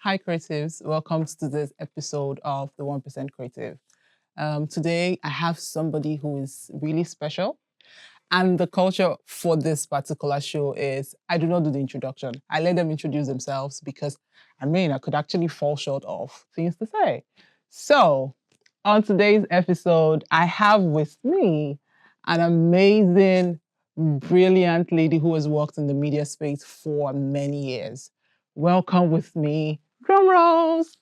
Hi, creatives. Welcome to this episode of the 1% Creative. Today, I have somebody who is really special. And the culture for this particular show is I do not do the introduction. I let them introduce themselves because, I could actually fall short of things to say. So, on today's episode, I have with me an amazing, brilliant lady who has worked in the media space for many years. Welcome with me, drum rolls.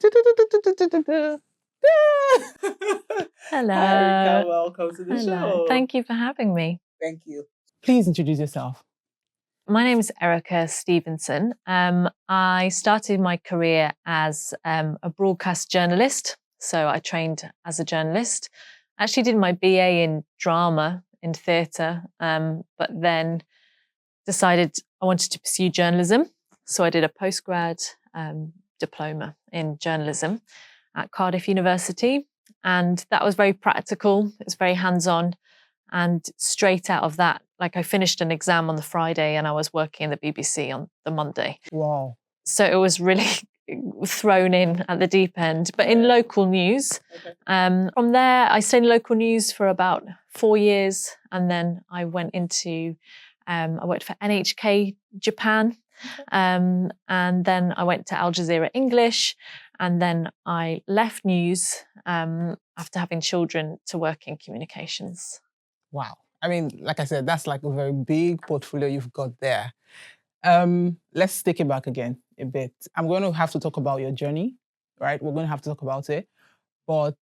Hello. Hi, Erica. Welcome to the show. Thank you for having me. Thank you. Please introduce yourself. My name is Erica Stephenson. I started my career as a broadcast journalist. So I trained as a journalist. Actually did my BA in drama in theatre, but then decided I wanted to pursue journalism. So I did a postgrad diploma in journalism at Cardiff University. And that was very practical. It was very hands-on. And straight out of that, like I finished an exam on the Friday and I was working in the BBC on the Monday. Wow. So it was really thrown in at the deep end, but in local news. Okay. From there, I stayed in local news for about 4 years. And then I went into, I worked for NHK Japan. And then I went to Al Jazeera English. And then I left news after having children to work in communications. Wow. I mean, like I said, that's like a very big portfolio you've got there. Let's take it back again a bit. I'm going to have to talk about your journey, right? We're going to have to talk about it. But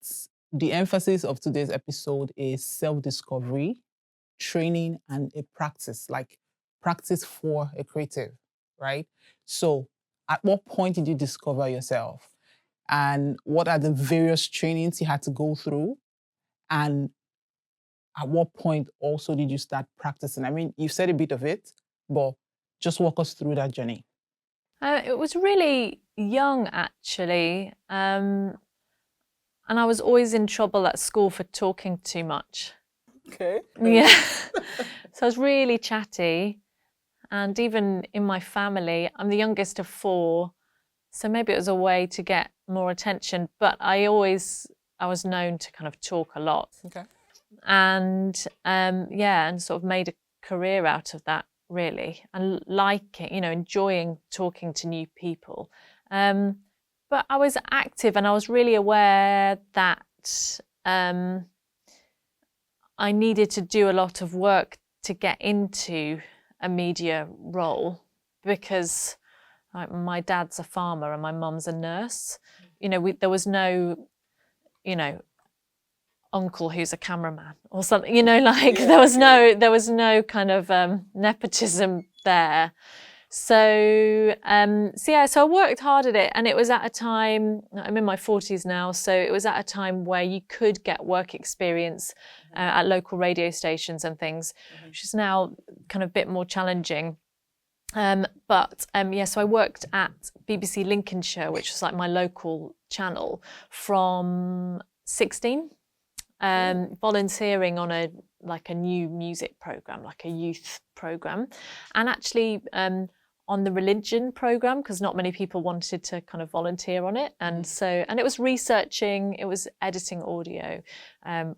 the emphasis of today's episode is self-discovery, training, and a practice, like practice for a creative, right? So at what point did you discover yourself? And what are the various trainings you had to go through? And at what point also did you start practicing? I mean, you said a bit of it, but just walk us through that journey. It was really young, actually. And I was always in trouble at school for talking too much. Okay. Yeah. So I was really chatty. And even in my family, I'm the youngest of 4. So maybe it was a way to get more attention. But I was known to kind of talk a lot. Okay. And and sort of made a career out of that, really, and liking, enjoying talking to new people. But I was active and I was really aware that I needed to do a lot of work to get into a media role because my dad's a farmer and my mum's a nurse. There was no, uncle who's a cameraman or something, there was no kind of nepotism there. So so I worked hard at it, and it was at a time, I'm in my 40s now, so it was at a time where you could get work experience at local radio stations and things, which is now kind of a bit more challenging. So I worked at BBC Lincolnshire, which was like my local channel, from 16. Volunteering on a new music program, like a youth program, and actually on the religion program, because not many people wanted to kind of volunteer on it. And it was researching, it was editing audio,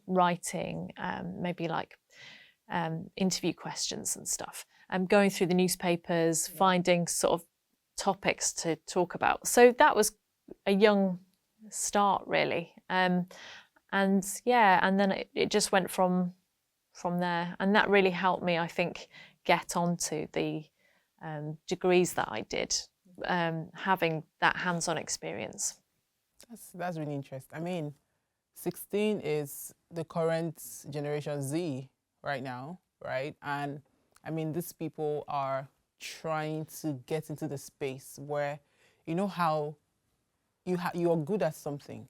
writing, maybe interview questions and stuff, going through the newspapers, finding sort of topics to talk about. So that was a young start, really. And then it just went from there, and that really helped me, I think, get onto the degrees that I did, having that hands-on experience. That's really interesting. I mean, 16 is the current generation Z right now, right? And I mean, these people are trying to get into the space where, how you are good at something.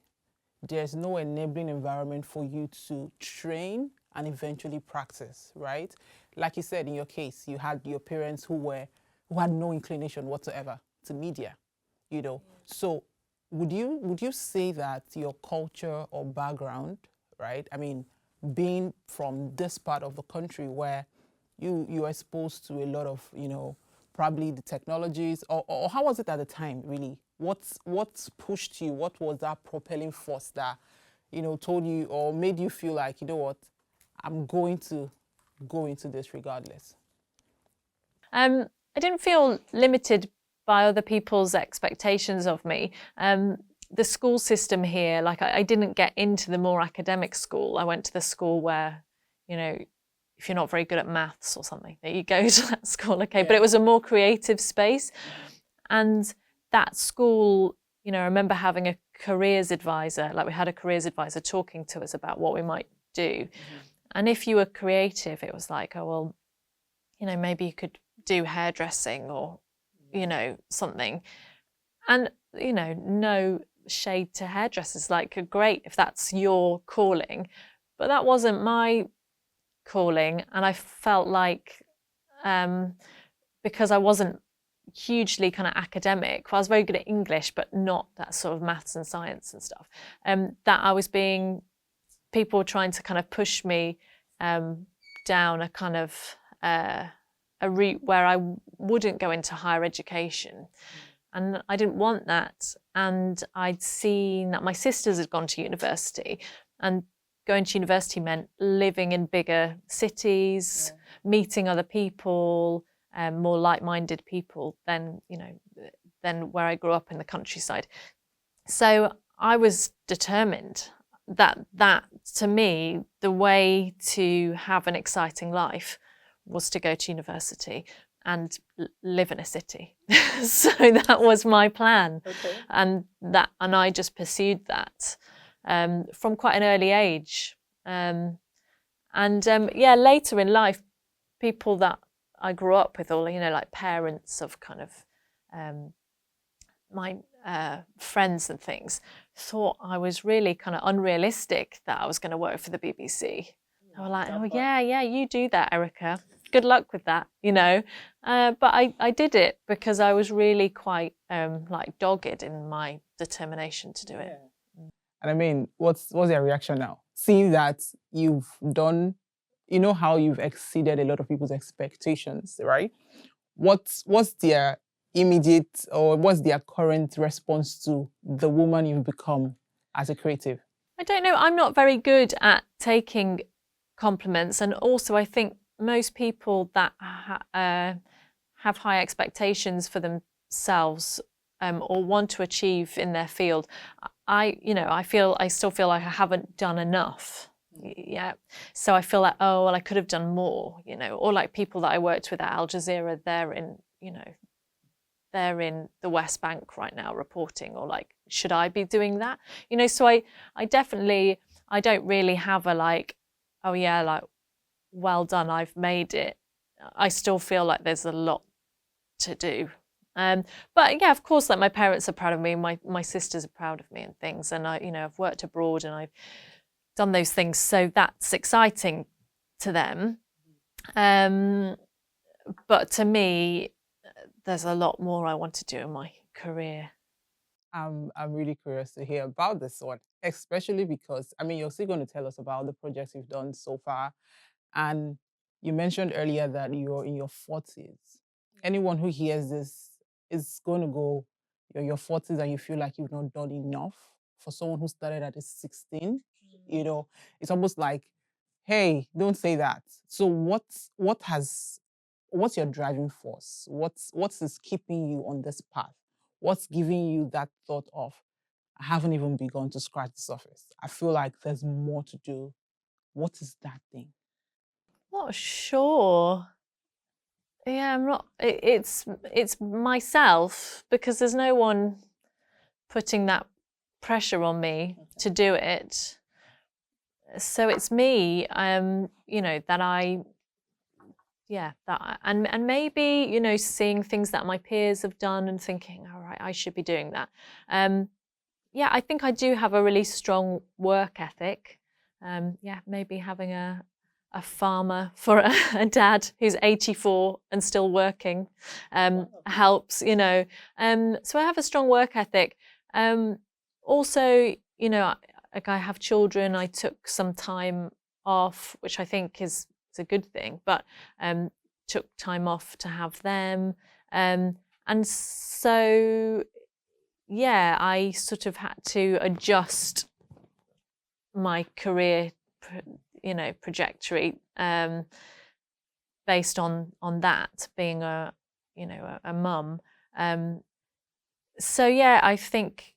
There's no enabling environment for you to train and eventually practice, right? Like you said, in your case, you had your parents who had no inclination whatsoever to media, So would you say that your culture or background, right? I mean, being from this part of the country where you are exposed to a lot of, probably the technologies, or how was it at the time, really? What's pushed you? What was that propelling force that, told you or made you feel like, you know what, I'm going to go into this regardless? I didn't feel limited by other people's expectations of me. The school system here, like I didn't get into the more academic school. I went to the school where, if you're not very good at maths or something, that you go to that school, okay. Yeah. But it was a more creative space. And that school, I remember having a careers advisor, like we had a careers advisor talking to us about what we might do. And if you were creative, it was like, oh, well, maybe you could do hairdressing or, something. And, no shade to hairdressers, like great if that's your calling, but that wasn't my calling. And I felt like, because I wasn't hugely kind of academic, well, I was very good at English, but not that sort of maths and science and stuff, that I was people were trying to kind of push me down a kind of a route where I wouldn't go into higher education. And I didn't want that. And I'd seen that my sisters had gone to university, and going to university meant living in bigger cities, meeting other people, more like-minded people than where I grew up in the countryside. So I was determined that to me, the way to have an exciting life was to go to university and live in a city. So that was my plan. Okay. And I just pursued that from quite an early age. Later in life, people that I grew up with, or like parents of kind of my friends and things, thought I was really kind of unrealistic that I was going to work for the BBC. They were like, oh yeah, you do that, Erica. Good luck with that, But I did it because I was really quite like dogged in my determination to do it. And I mean, what's their reaction now? Seeing that you've done, how you've exceeded a lot of people's expectations, right? What's their immediate, or what's their current response to the woman you've become as a creative? I don't know. I'm not very good at taking compliments, and also I think most people that have high expectations for themselves or want to achieve in their field, I still feel like I haven't done enough. Yeah, so I feel like, oh well, I could have done more, or like people that I worked with at Al Jazeera, they're in the West Bank right now reporting, or like, should I be doing that? So I don't really have a like, oh yeah, like, well done, I've made it. I still feel like there's a lot to do. But yeah, of course, like my parents are proud of me, my sisters are proud of me and things. And I've worked abroad and I've done those things. So that's exciting to them. But to me, there's a lot more I want to do in my career. I'm really curious to hear about this one, especially because, you're still going to tell us about the projects you've done so far. And you mentioned earlier that you're in your 40s. Anyone who hears this is going to go, you're in your 40s and you feel like you've not done enough. For someone who started at 16, it's almost like, hey, don't say that. So what's your driving force? What's is keeping you on this path? What's giving you that thought of, I haven't even begun to scratch the surface. I feel like there's more to do. What is that thing? Not sure. Yeah, I'm not. It's myself, because there's no one putting that pressure on me to do it. So it's me. And maybe seeing things that my peers have done and thinking, all right, I should be doing that. I think I do have a really strong work ethic. Maybe having a farmer for a dad who's 84 and still working helps, So I have a strong work ethic. Also, like I have children. I took some time off, which I think is a good thing, but took time off to have them. And so, yeah, I sort of had to adjust my career, trajectory based on that, being a mum. So yeah, I think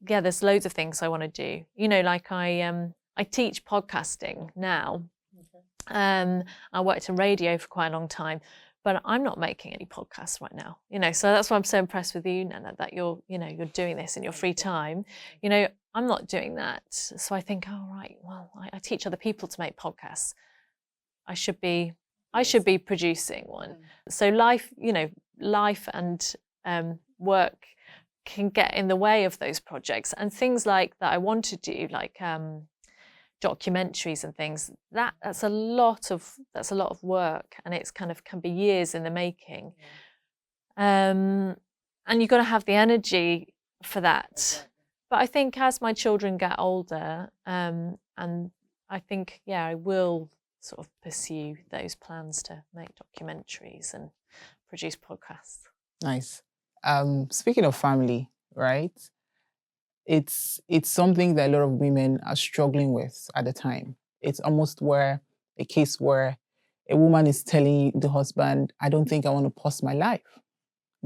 there's loads of things I want to do. Like I teach podcasting now. I worked in radio for quite a long time, but I'm not making any podcasts right now. So that's why I'm so impressed with you, Nnenna, that you're doing this in your free time. I'm not doing that. So I think, oh right, well, I teach other people to make podcasts. I should be producing one. So life and work can get in the way of those projects, and things like that I want to do, like documentaries and things. That's a lot of work, and it's kind of can be years in the making. And you've got to have the energy for that. But I think as my children get older, and I think I will sort of pursue those plans to make documentaries and produce podcasts. Nice. Speaking of family, right? It's something that a lot of women are struggling with at the time. It's almost a case where a woman is telling the husband, I don't think I want to pause my life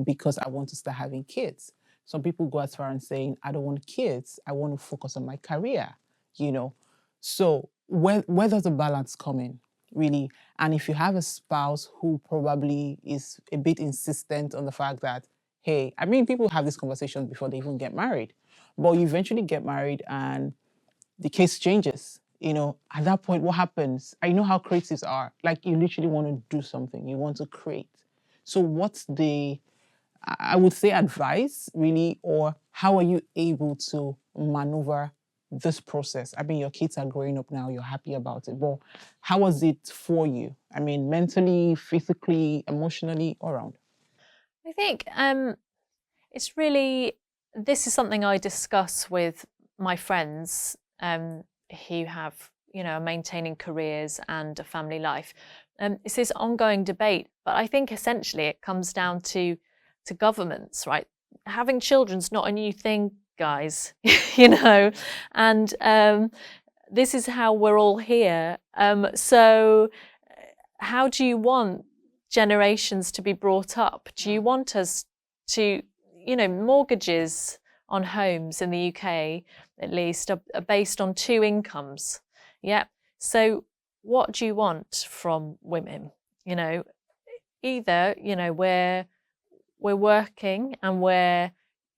because I want to start having kids. Some people go as far as saying, I don't want kids, I want to focus on my career, So where does the balance come in, really? And if you have a spouse who probably is a bit insistent on the fact that, hey, I mean, people have these conversations before they even get married, but you eventually get married and the case changes. At that point, what happens? I know how creatives are. Like, you literally want to do something. You want to create. So what's I would say, advice, really, or how are you able to maneuver this process? I mean, your kids are growing up now. You're happy about it. But how was it for you? I mean, mentally, physically, emotionally, all around? I think it's really, this is something I discuss with my friends who have, are maintaining careers and a family life. It's this ongoing debate, but I think essentially it comes down to governments, right? Having children's not a new thing, guys, and this is how we're all here. So how do you want generations to be brought up? Do you want us to, mortgages on homes in the UK, at least, are based on 2 incomes. Yeah. So what do you want from women? Either, we're working and we're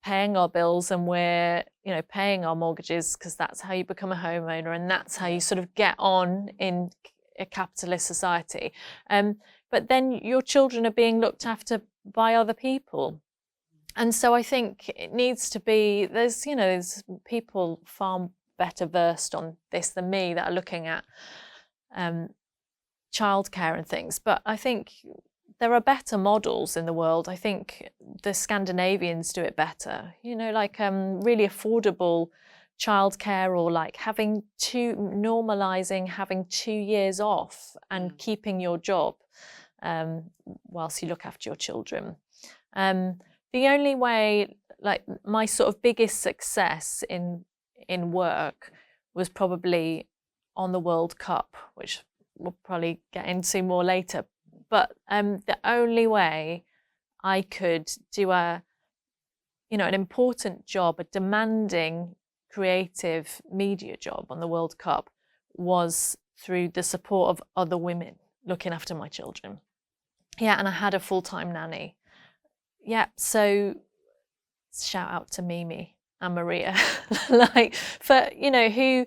paying our bills and we're, paying our mortgages, because that's how you become a homeowner and that's how you sort of get on in a capitalist society. But then your children are being looked after by other people. And so I think it needs to be, there's people far better versed on this than me that are looking at childcare and things. But I think there are better models in the world. I think the Scandinavians do it better, like really affordable childcare, or like normalizing having 2 years off and keeping your job whilst you look after your children. The only way, like my sort of biggest success in work was probably on the World Cup, which we'll probably get into more later. But the only way I could do an important job, a demanding creative media job on the World Cup, was through the support of other women looking after my children. Yeah, and I had a full-time nanny. Yeah, so shout out to Mimi and Maria, like for, who,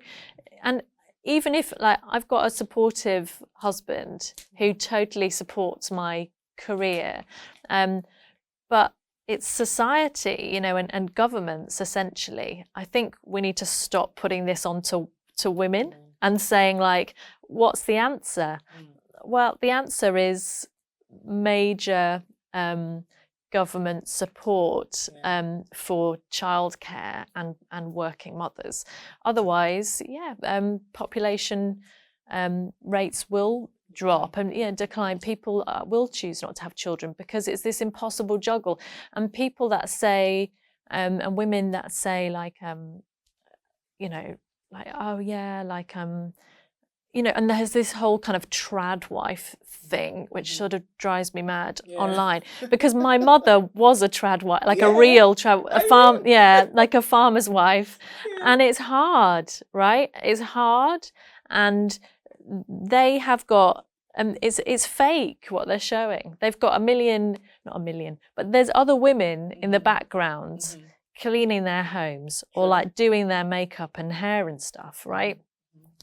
and even if like I've got a supportive husband who totally supports my career, but it's society, and governments essentially. I think we need to stop putting this on to women and saying like, what's the answer? Well, the answer is major government support for childcare and working mothers. Otherwise, population rates will drop and decline. People will choose not to have children because it's this impossible juggle. And people that say, and women that say like, you know, like, oh yeah, like, you know, and there's this whole kind of trad wife thing, which sort of drives me mad online, because my mother was a trad wife, like a real like a farmer's wife, and it's hard, right? It's hard, and they have got, it's fake what they're showing. They've got not a million, but there's other women in the background cleaning their homes or like doing their makeup and hair and stuff, right?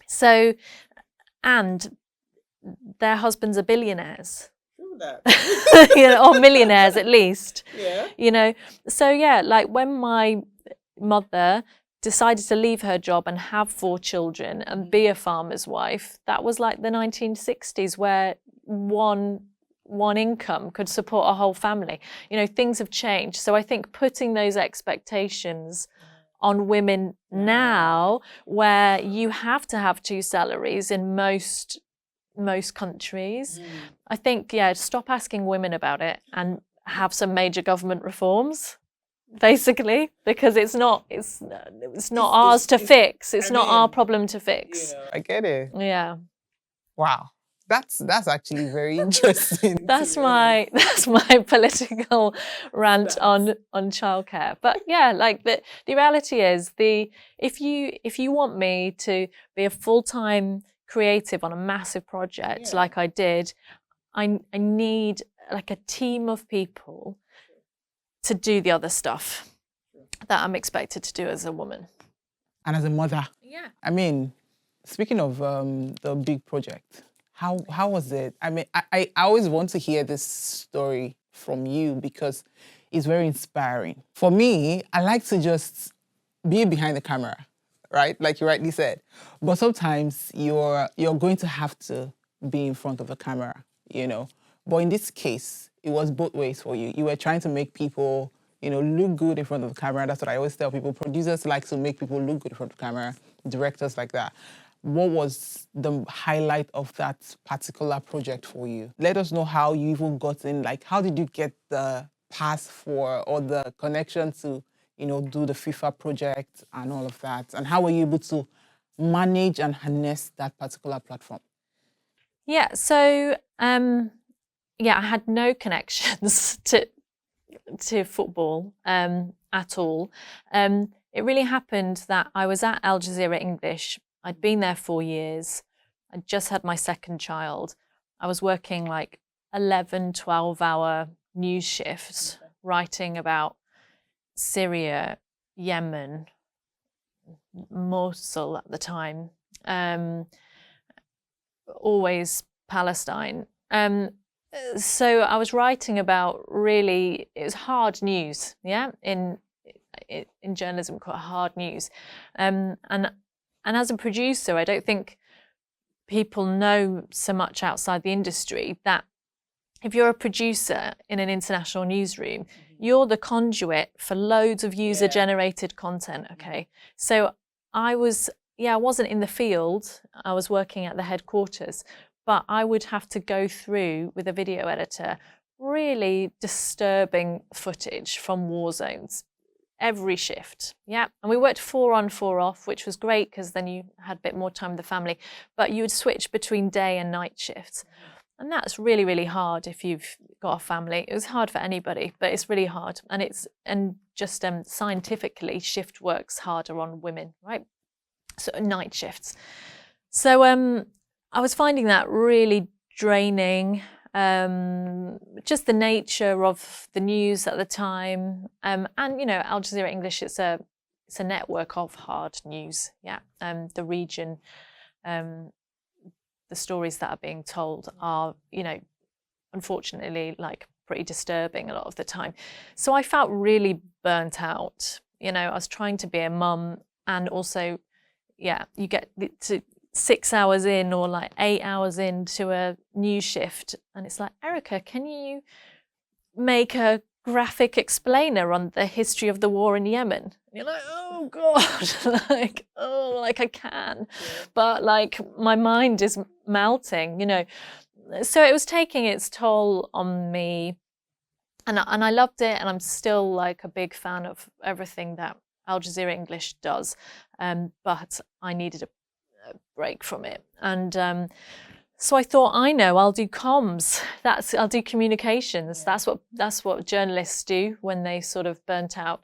So, and their husbands are billionaires. You know, or millionaires at least. You know, so yeah, like when my mother decided to leave her job and have 4 children and be a farmer's wife, that was like the 1960s, where one income could support a whole family. You know, things have changed. So I think putting those expectations on women now, where you have to have 2 salaries in most countries, I think, stop asking women about it and have some major government reforms, basically, because it's not ours to fix. It's not our problem to fix. I get it. Yeah. Wow. That's actually very interesting. That's my political rant on childcare. But yeah, like the reality is, if you want me to be a full-time creative on a massive project like I did, I need like a team of people to do the other stuff that I'm expected to do as a woman. And as a mother. Yeah. I mean, speaking of the big project, how was it? I mean, I always want to hear this story from you because it's very inspiring. For me, I like to just be behind the camera, right? Like you rightly said. But sometimes you're going to have to be in front of the camera, you know. But in this case, it was both ways for you. You were trying to make people, you know, look good in front of the camera. That's what I always tell people. Producers like to make people look good in front of the camera, directors like that. What was the highlight of that particular project for you? Let us know how you even got in, like, how did you get the pass for or the connection to, you know, do the FIFA project and all of that? And how were you able to manage and harness that particular platform? Yeah, so, I had no connections to football at all. It really happened that I was at Al Jazeera English. I'd been there 4 years. I'd just had my second child. I was working like 11, 12-hour news shifts, writing about Syria, Yemen, Mosul at the time, always Palestine. So I was writing about it was hard news, in journalism, quite hard news. And as a producer, I don't think people know so much outside the industry that if you're a producer in an international newsroom, you're the conduit for loads of user-generated content, okay? So I wasn't in the field. I was working at the headquarters, but I would have to go through with a video editor really disturbing footage from war zones every shift. And we worked 4 on, 4 off, which was great because then you had a bit more time with the family, but you would switch between day and night shifts. And that's really, really hard if you've got a family. It was hard for anybody, but it's really hard. And just scientifically, shift works harder on women, right? So night shifts. So I was finding that really draining. Just the nature of the news at the time, and you know, Al Jazeera English, it's a network of hard news. The region, the stories that are being told are, you know, unfortunately, like pretty disturbing a lot of the time. So I felt really burnt out. You know, I was trying to be a mum, and also, you get to 6 hours in or like 8 hours into a news shift, and it's like, Erica, can you make a graphic explainer on the history of the war in Yemen? And you're like, oh God, like I can, but like my mind is melting, you know. So it was taking its toll on me And I loved it, and I'm still like a big fan of everything that Al Jazeera English does, but I needed a break from it. And so I thought, I'll do comms. I'll do communications. That's what journalists do when they sort of burnt out.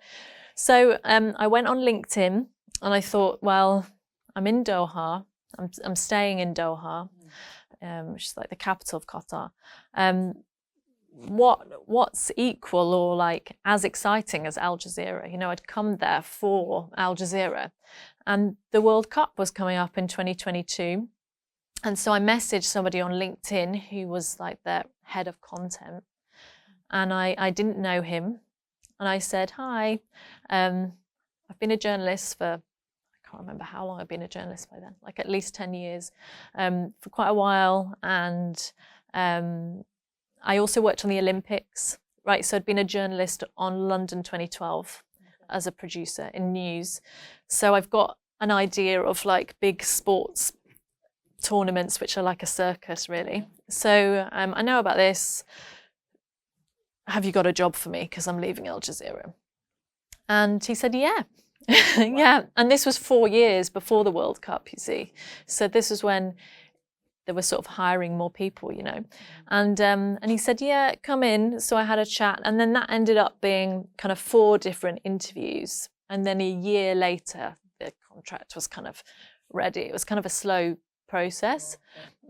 So I went on LinkedIn, and I thought, well, I'm in Doha. I'm staying in Doha, which is like the capital of Qatar. What's equal or like as exciting as Al Jazeera? You know, I'd come there for Al Jazeera, and the World Cup was coming up in 2022. And so I messaged somebody on LinkedIn who was like their head of content, and I didn't know him. And I said, hi, I've been a journalist for, I can't remember how long I've been a journalist by then, like at least 10 years, for quite a while. And I also worked on the Olympics, right? So I'd been a journalist on London 2012 as a producer in news. So I've got an idea of like big sports tournaments, which are like a circus, really. So I know about this. Have you got a job for me? Because I'm leaving Al Jazeera. And he said, yeah. Yeah. And this was 4 years before the World Cup, you see. So this was when they were sort of hiring more people, you know. And he said, yeah, come in. So I had a chat. And then that ended up being kind of 4 different interviews. And then a year later, the contract was kind of ready. It was kind of a slow process.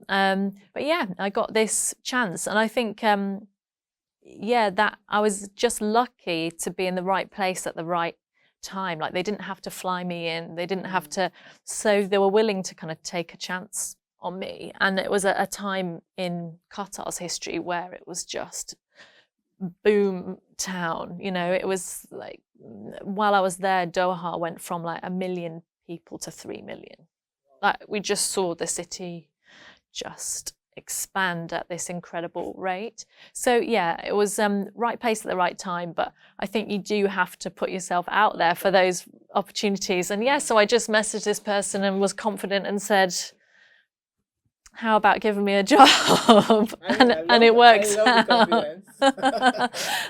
But yeah, I got this chance. And I think, that I was just lucky to be in the right place at the right time. Like they didn't have to fly me in. They didn't have to. So they were willing to kind of take a chance on me. And it was a time in Qatar's history where it was just boom town. You know, it was like, while I was there, Doha went from like 1 million people to 3 million. Like we just saw the city just expand at this incredible rate. So yeah, it was right place at the right time, but I think you do have to put yourself out there for those opportunities. And yeah, so I just messaged this person and was confident and said, how about giving me a job? And it worked out.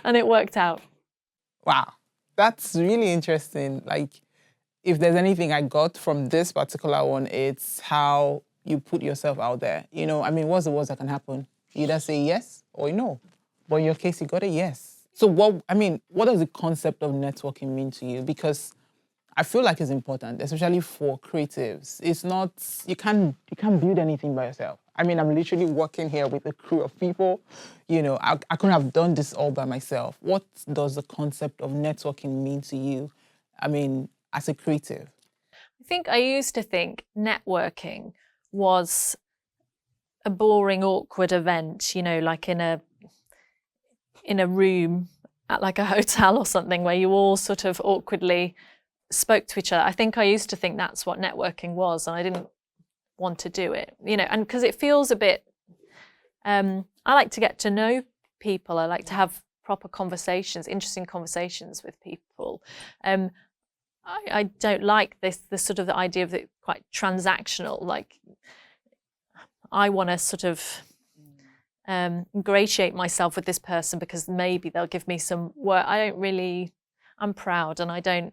And it worked out. Wow, that's really interesting. Like, if there's anything I got from this particular one, it's how you put yourself out there. You know, I mean, what's the worst that can happen? You either say yes or no. But in your case, you got a yes. So what does the concept of networking mean to you? Because I feel like it's important, especially for creatives. It's not, you can't build anything by yourself. I mean, I'm literally working here with a crew of people. You know, I couldn't have done this all by myself. What does the concept of networking mean to you? I mean, as a creative? I think I used to think networking was a boring, awkward event, you know, like in a room at like a hotel or something where you all sort of awkwardly spoke to each other. I think I used to think that's what networking was, and I didn't want to do it, you know, and because it feels a bit, I like to get to know people. I like to have proper conversations, interesting conversations with people. I don't like this sort of the idea of it quite transactional. Like I want to sort of ingratiate myself with this person because maybe they'll give me some work. I'm proud, and I don't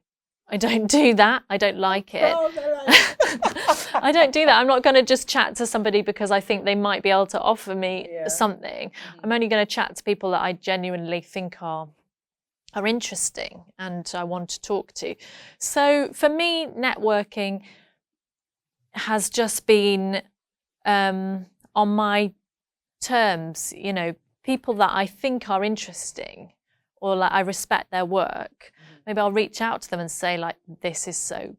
do that. I don't like it. I don't do that. I'm not going to just chat to somebody because I think they might be able to offer me something. I'm only going to chat to people that I genuinely think are interesting and I want to talk to. So for me, networking has just been on my terms, you know, people that I think are interesting or like I respect their work. Maybe I'll reach out to them and say like, this is so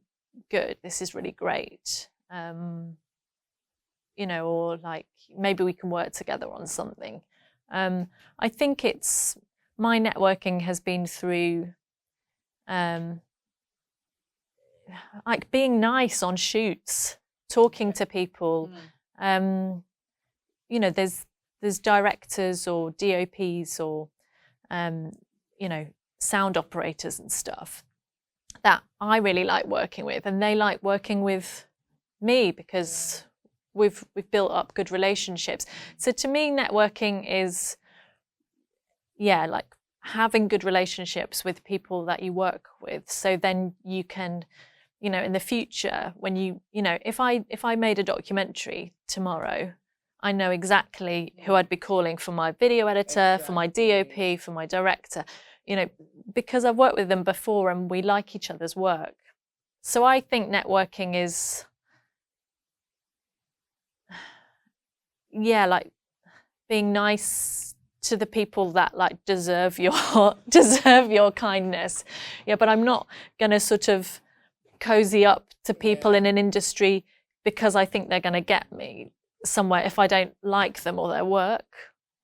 good, this is really great. You know, or like maybe we can work together on something. I think my networking has been through like being nice on shoots, talking to people. You know, there's directors or DOPs or you know, sound operators and stuff that I really like working with, and they like working with me because we've built up good relationships. So to me, networking is like having good relationships with people that you work with, so then you can, you know, in the future, when you know, if I made a documentary tomorrow, I know exactly who I'd be calling for my video editor, for my DOP, for my director, you know, because I've worked with them before and we like each other's work. So I think networking is, yeah, like being nice to the people that like deserve your kindness. Yeah, but I'm not going to sort of cozy up to people in an industry because I think they're going to get me somewhere if I don't like them or their work.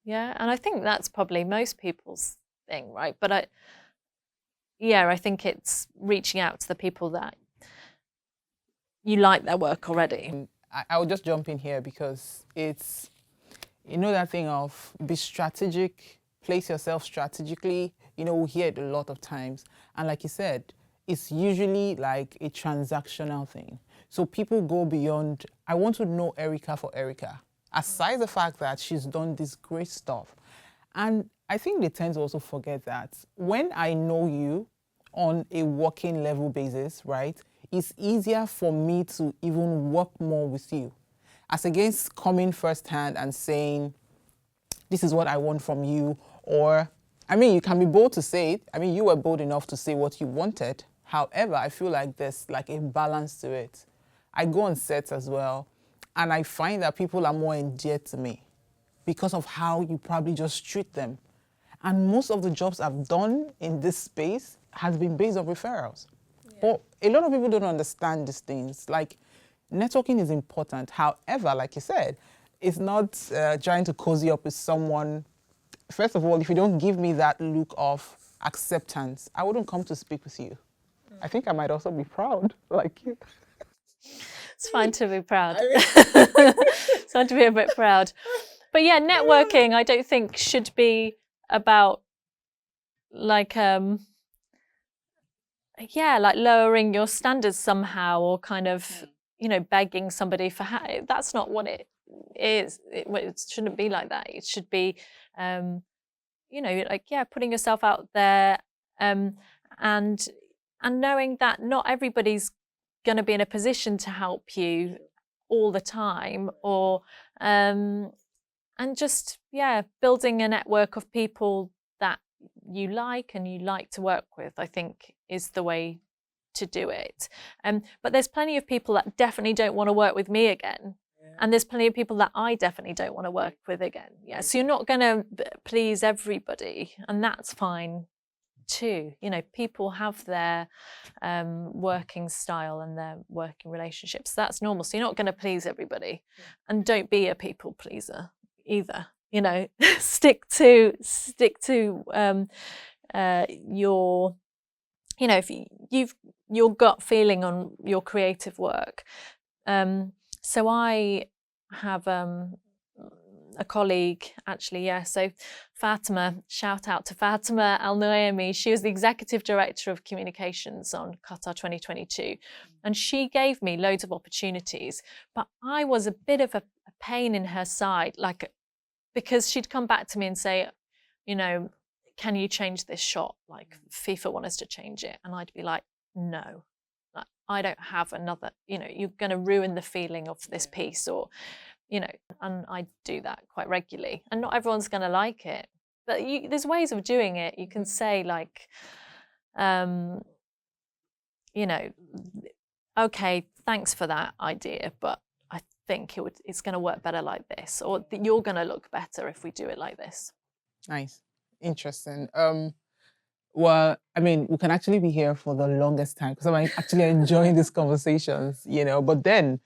Yeah, and I think that's probably most people's thing, right? But I think it's reaching out to the people that you like their work already. I will just jump in here because it's, you know, that thing of be strategic, place yourself strategically. You know, we hear it a lot of times. And like you said, it's usually like a transactional thing. So people go beyond, I want to know Erica for Erica, aside the fact that she's done this great stuff. And I think they tend to also forget that when I know you on a working level basis, right, it's easier for me to even work more with you, as against coming firsthand and saying, this is what I want from you. Or, I mean, you can be bold to say it. I mean, you were bold enough to say what you wanted. However, I feel like there's like a balance to it. I go on sets as well, and I find that people are more endeared to me because of how you probably just treat them. And most of the jobs I've done in this space has been based on referrals. Yeah. But a lot of people don't understand these things. Like, networking is important. However, like you said, it's not trying to cozy up with someone. First of all, if you don't give me that look of acceptance, I wouldn't come to speak with you. I think I might also be proud, like you. It's fine to be proud. It's fine to be a bit proud. But yeah, networking, I don't think should be about like, like lowering your standards somehow, or kind of, you know, begging somebody for that's not what it is. It shouldn't be like that. It should be, you know, like, yeah, putting yourself out there, and knowing that not everybody's going to be in a position to help you all the time, or and just, yeah, building a network of people that you like and you like to work with, I think is the way to do it. But there's plenty of people that definitely don't want to work with me again. And there's plenty of people that I definitely don't want to work with again. Yeah, so you're not going to please everybody, and that's fine too. You know, people have their working style and their working relationships. That's normal. So you're not going to please everybody, and don't be a people pleaser either. You know, stick to your, you know, if you've your gut feeling on your creative work. So I have a colleague, actually, yeah. So Fatima, shout out to Fatima Al-Noemi. She was the executive director of communications on Qatar 2022, and she gave me loads of opportunities. But I was a bit of a pain in her side, like, because she'd come back to me and say, you know, can you change this shot? Like, FIFA want us to change it, and I'd be like, no. Like, I don't have another, you know, you're going to ruin the feeling of this piece, or, you know, and I do that quite regularly, and not everyone's going to like it, but there's ways of doing it. You can say, like, you know, okay, thanks for that idea, but I think it's going to work better like this, or you're going to look better if we do it like this. Nice. Interesting. Well, I mean, we can actually be here for the longest time because I'm actually enjoying these conversations, you know, but then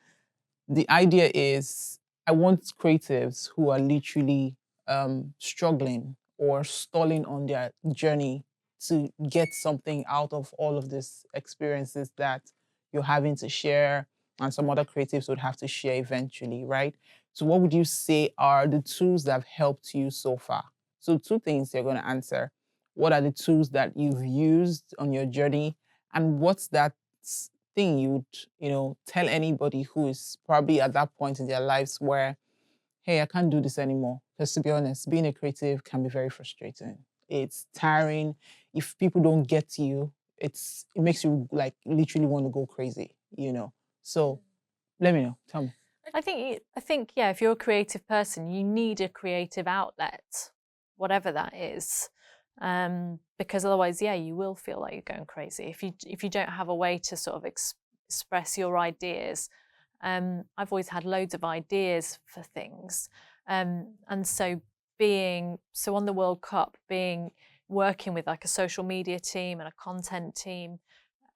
the idea is I want creatives who are literally struggling or stalling on their journey to get something out of all of these experiences that you're having to share, and some other creatives would have to share eventually, right? So what would you say are the tools that have helped you so far? So 2 things you're going to answer. What are the tools that you've used on your journey? And what's that thing you would, you know, tell anybody who is probably at that point in their lives where, hey, I can't do this anymore? Because to be honest, being a creative can be very frustrating. It's tiring. If people don't get you, it makes you like literally want to go crazy, you know. So let me know. Tell me. I think, yeah, if you're a creative person, you need a creative outlet, whatever that is, because otherwise, yeah, you will feel like you're going crazy if you don't have a way to sort of express your ideas. I've always had loads of ideas for things, and so on the World Cup, working with like a social media team and a content team,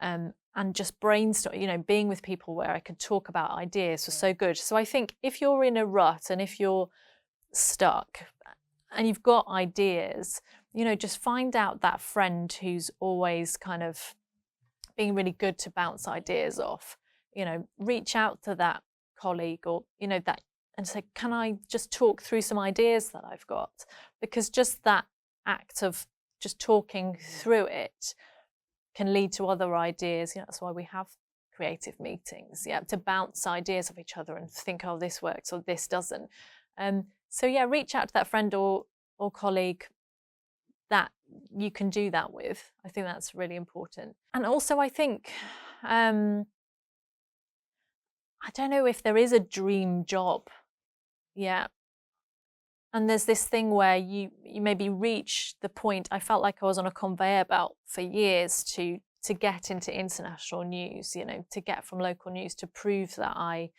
and just brainstorm, you know, being with people where I could talk about ideas was so good. So I think if you're in a rut and if you're stuck and you've got ideas, you know, just find out that friend who's always kind of being really good to bounce ideas off. You know, reach out to that colleague or, you know, that, and say, can I just talk through some ideas that I've got? Because just that act of just talking through it can lead to other ideas. You know, that's why we have creative meetings, yeah, to bounce ideas off each other and think, oh, this works or this doesn't. So yeah, reach out to that friend or colleague that you can do that with. I think that's really important. And also I think, I don't know if there is a dream job, yeah. And there's this thing where you maybe reach the point. I felt like I was on a conveyor belt for years to get into international news, you know, to get from local news, to prove that I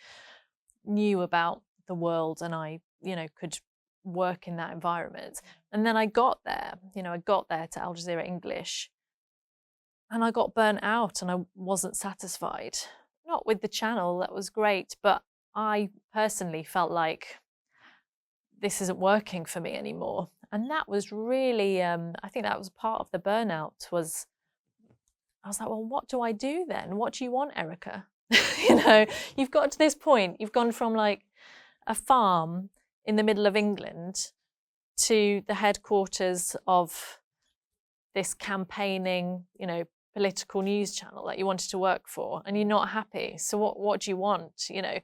knew about the world and I, you know, could work in that environment. And then I got there, you know, I got there to Al Jazeera English and I got burnt out and I wasn't satisfied. Not with the channel, that was great, but I personally felt like this isn't working for me anymore. And that was really, I think that was part of the burnout. I was like, well, what do I do then? What do you want, Erica? You know, you've got to this point, you've gone from like a farm in the middle of England to the headquarters of this campaigning, you know, political news channel that you wanted to work for, and you're not happy. So what do you want, you know?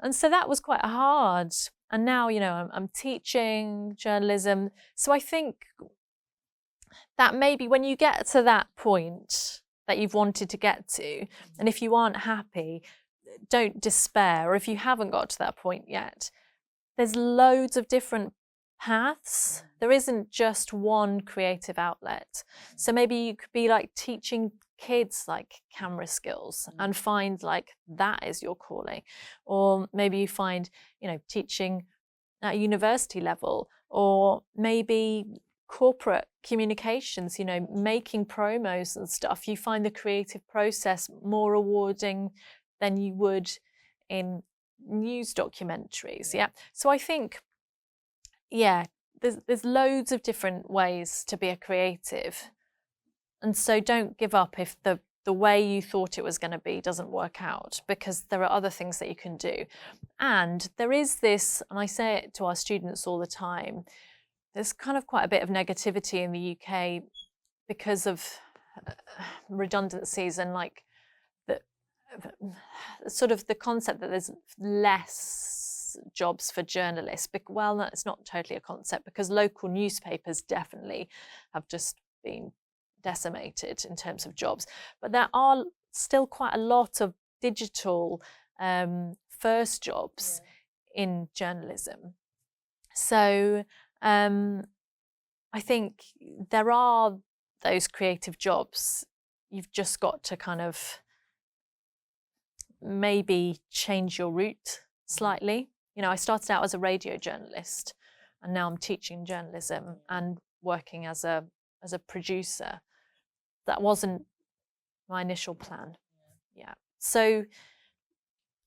And so that was quite hard. And now, you know, I'm teaching journalism. So I think that maybe when you get to that point that you've wanted to get to, and if you aren't happy, don't despair. Or if you haven't got to that point yet, there's loads of different paths. There isn't just one creative outlet. So maybe you could be like teaching kids like camera skills and find like that is your calling. Or maybe you find, you know, teaching at a university level, or maybe corporate communications, you know, making promos and stuff. You find the creative process more rewarding than you would in news documentaries. Yeah. So I think, yeah, there's loads of different ways to be a creative. And so don't give up if the way you thought it was going to be doesn't work out, because there are other things that you can do. And there is this, and I say it to our students all the time, there's kind of quite a bit of negativity in the UK because of redundancies and like the sort of the concept that there's less jobs for journalists. Well, no, it's not totally a concept, because local newspapers definitely have just been decimated in terms of jobs, but there are still quite a lot of digital first jobs in journalism. So I think there are those creative jobs. You've just got to kind of maybe change your route slightly. You know, I started out as a radio journalist and now I'm teaching journalism and working as a producer. That wasn't my initial plan. Yeah. So,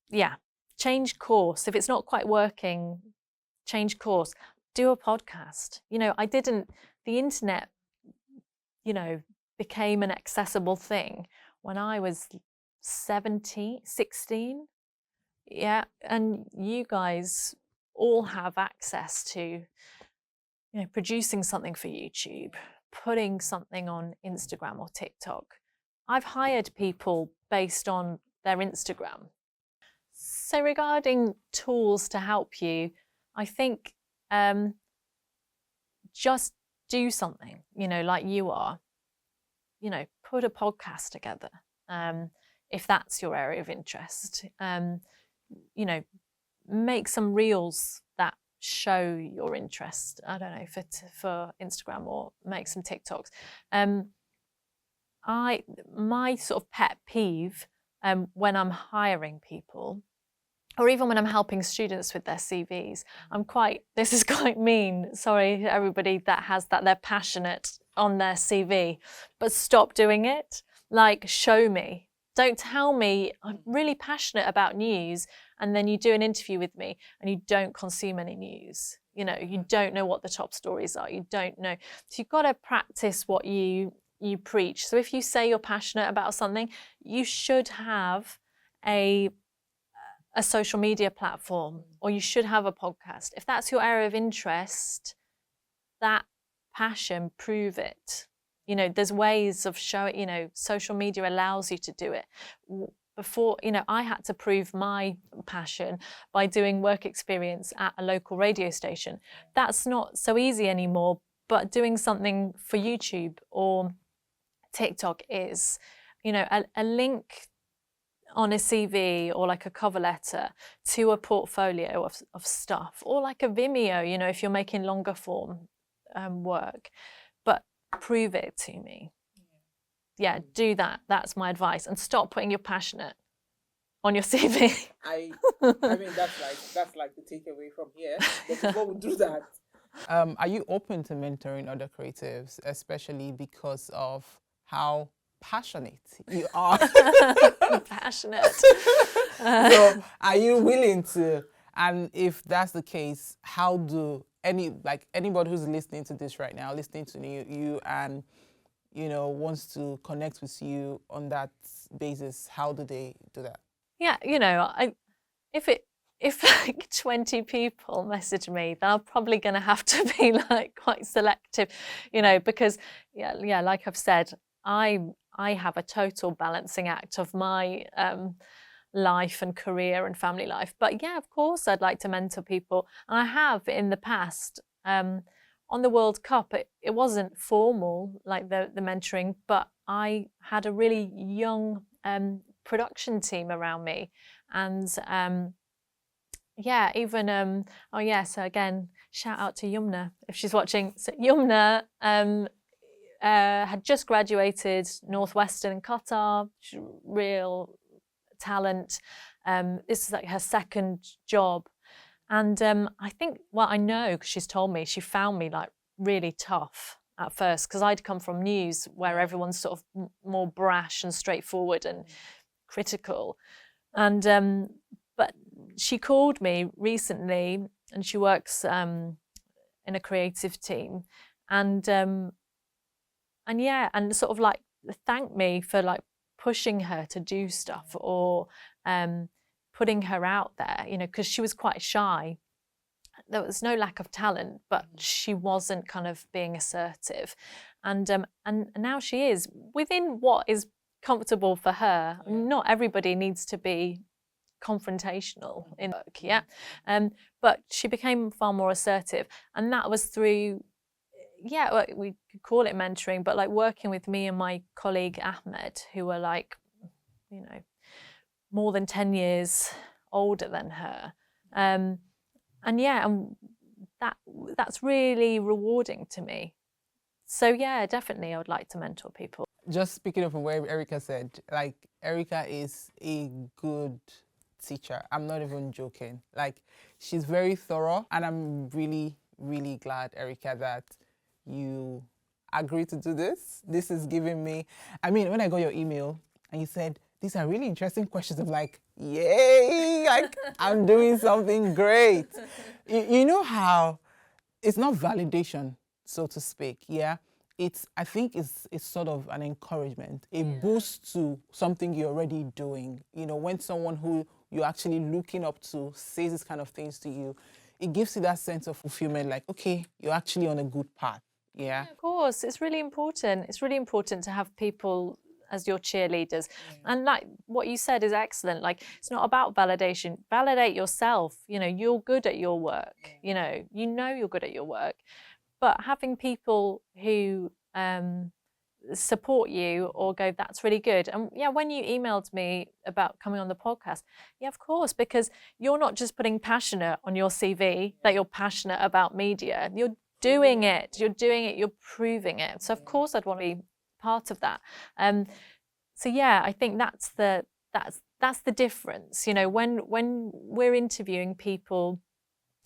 yeah, change course. If it's not quite working, change course. Do a podcast. You know, the internet, you know, became an accessible thing when I was 16. Yeah. And you guys all have access to, you know, producing something for YouTube, putting something on Instagram or TikTok. I've hired people based on their Instagram. So regarding tools to help you, I think just do something, you know, like you are, you know, put a podcast together, if that's your area of interest. You know, make some reels that show your interest. I don't know, for Instagram, or make some TikToks. My sort of pet peeve when I'm hiring people, or even when I'm helping students with their CVs, this is quite mean, sorry everybody that has that, they're passionate on their CV, but stop doing it. Like, show me. Don't tell me I'm really passionate about news, and then you do an interview with me and you don't consume any news. You know, you don't know what the top stories are. You don't know. So you've got to practice what you preach. So if you say you're passionate about something, you should have a social media platform, or you should have a podcast. If that's your area of interest, that passion, prove it. You know, there's ways of showing, you know, social media allows you to do it. Before, you know, I had to prove my passion by doing work experience at a local radio station. That's not so easy anymore, but doing something for YouTube or TikTok is, you know, a link on a CV or like a cover letter to a portfolio of stuff, or like a Vimeo, you know, if you're making longer form work, but prove it to me. Yeah, do that. That's my advice. And stop putting your passionate on your CV. I mean, that's like the takeaway from here. But before we do that, are you open to mentoring other creatives, especially because of how passionate you are? Passionate. So are you willing to? And if that's the case, how do anybody who's listening to this right now, listening to you and, you know, wants to connect with you on that basis, how do they do that? Yeah, you know, if like 20 people message me, then I'm probably going to have to be like quite selective, you know, because yeah, like I've said, I have a total balancing act of my life and career and family life. But yeah, of course, I'd like to mentor people. And I have in the past. On the World Cup, it wasn't formal, like the mentoring, but I had a really young production team around me. And yeah, even, so again, shout out to Nnenna if she's watching. So Nnenna had just graduated Northwestern in Qatar, real talent. This is like her second job. And I think, well, I know because she's told me, she found me like really tough at first, because I'd come from news where everyone's sort of more brash and straightforward and critical. And but she called me recently, and she works in a creative team, and yeah, and sort of like thanked me for like pushing her to do stuff, or putting her out there, you know, because she was quite shy. There was no lack of talent, but she wasn't kind of being assertive. And now she is within what is comfortable for her. Not everybody needs to be confrontational in work, yeah. But she became far more assertive, and that was through, yeah, we could call it mentoring, but like working with me and my colleague Ahmed, who were like, you know, more than 10 years older than her. And yeah, and that's really rewarding to me. So yeah, definitely I would like to mentor people. Just speaking of what Erica said, like Erica is a good teacher. I'm not even joking. Like, she's very thorough, and I'm really, really glad, Erica, that you agreed to do this. This is giving me, I mean, when I got your email and you said, these are really interesting questions, I'm like, yay, like I'm doing something great. You know how it's not validation, so to speak, yeah? I think it's sort of an encouragement, a boost to something you're already doing. You know, when someone who you're actually looking up to says these kind of things to you, it gives you that sense of fulfillment, like, okay, you're actually on a good path, yeah? Of course, it's really important. It's really important to have people as your cheerleaders. And like what you said is excellent. Like, it's not about validation. Validate yourself. You know, you're good at your work. You know you're good at your work. but having people who support you or go, that's really good. And yeah, when you emailed me about coming on the podcast, yeah, of course, because you're not just putting passionate on your CV, that you're passionate about media. You're doing it, you're proving it. So of course I'd want to be part of that. So yeah, I think that's the difference. You know, when we're interviewing people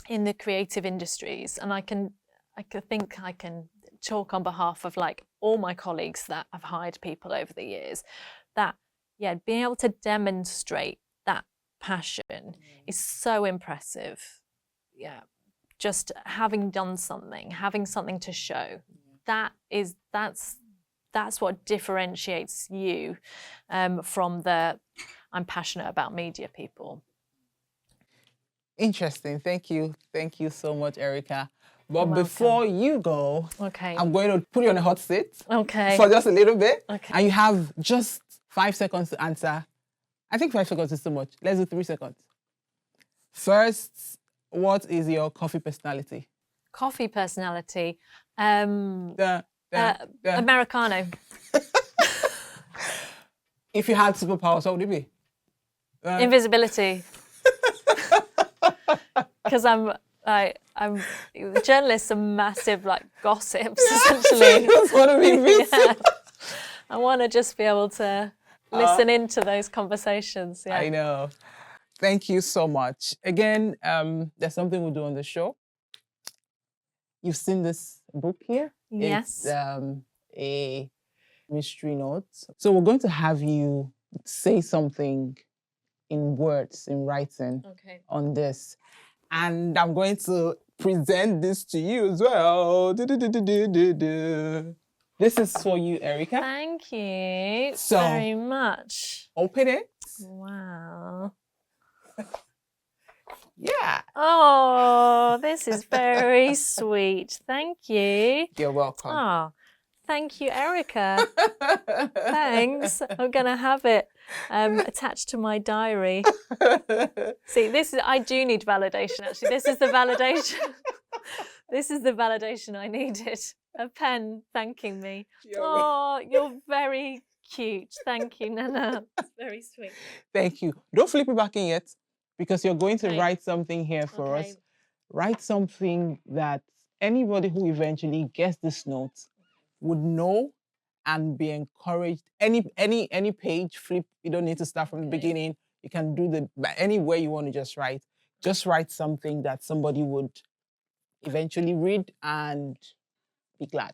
in the creative industries, and I think I can talk on behalf of like all my colleagues that have hired people over the years, that yeah, being able to demonstrate that passion is so impressive. Yeah, just having done something, having something to show, that's what differentiates you from the I'm passionate about media people. Interesting. Thank you so much, Erica. But You're before you go, okay, I'm going to put you on a hot seat okay, for just a little bit. okay, And you have just 5 seconds to answer. I think 5 seconds is too much. Let's do 3 seconds. First, what is your coffee personality? Coffee personality, The Americano. If you had superpowers, what would it be? Invisibility. Because journalists are massive like gossips essentially. That's what I mean. Yeah. I want to just be able to listen into those conversations. Yeah. I know. Thank you so much. Again, there's something we do on the show. You've seen this book here? Yes. It's a mystery note. So we're going to have you say something in words, in writing, Okay. on this. And I'm going to present this to you as well. This is for you, Erica. Thank you So, very much. Open it. Wow. Yeah. Oh, this is very sweet. Thank you. You're welcome. Oh, thank you, Erica. Thanks. I'm going to have it attached to my diary. See, I do need validation, actually. This is the validation. This is the validation I needed. A pen thanking me. Oh, you're very cute. Thank you, Nnenna. It's very sweet. Thank you. Don't flip it back in yet, because you're going to Okay. write something here for Okay. us. Write something that anybody who eventually gets this note would know and be encouraged. Any page, flip. You don't need to start from the beginning. You can do any way you want to just write. Just write something that somebody would eventually read and be glad.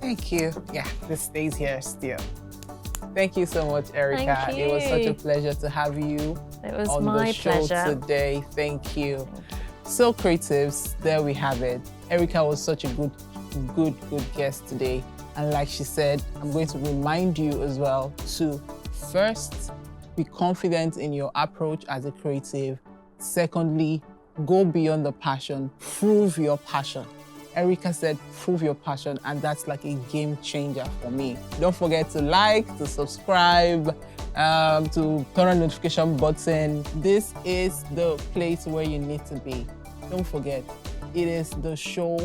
Thank you. Yeah, this stays here still. Thank you so much, Erica. Thank It was such a you. pleasure to have you It was on my the show pleasure. today. Thank you. So creatives, there we have it. Erica was such a good guest today. And like she said, I'm going to remind you as well to first, be confident in your approach as a creative. Secondly, go beyond the passion, prove your passion. Erica said, prove your passion, and that's like a game changer for me. Don't forget to like, to subscribe, to turn on the notification button. This is the place where you need to be. Don't forget, it is the show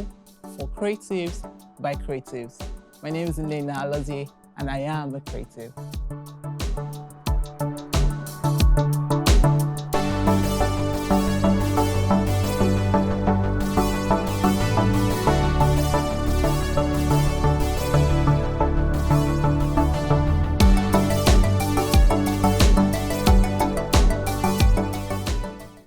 for creatives by creatives. My name is Nnenna Alozie, and I am a creative.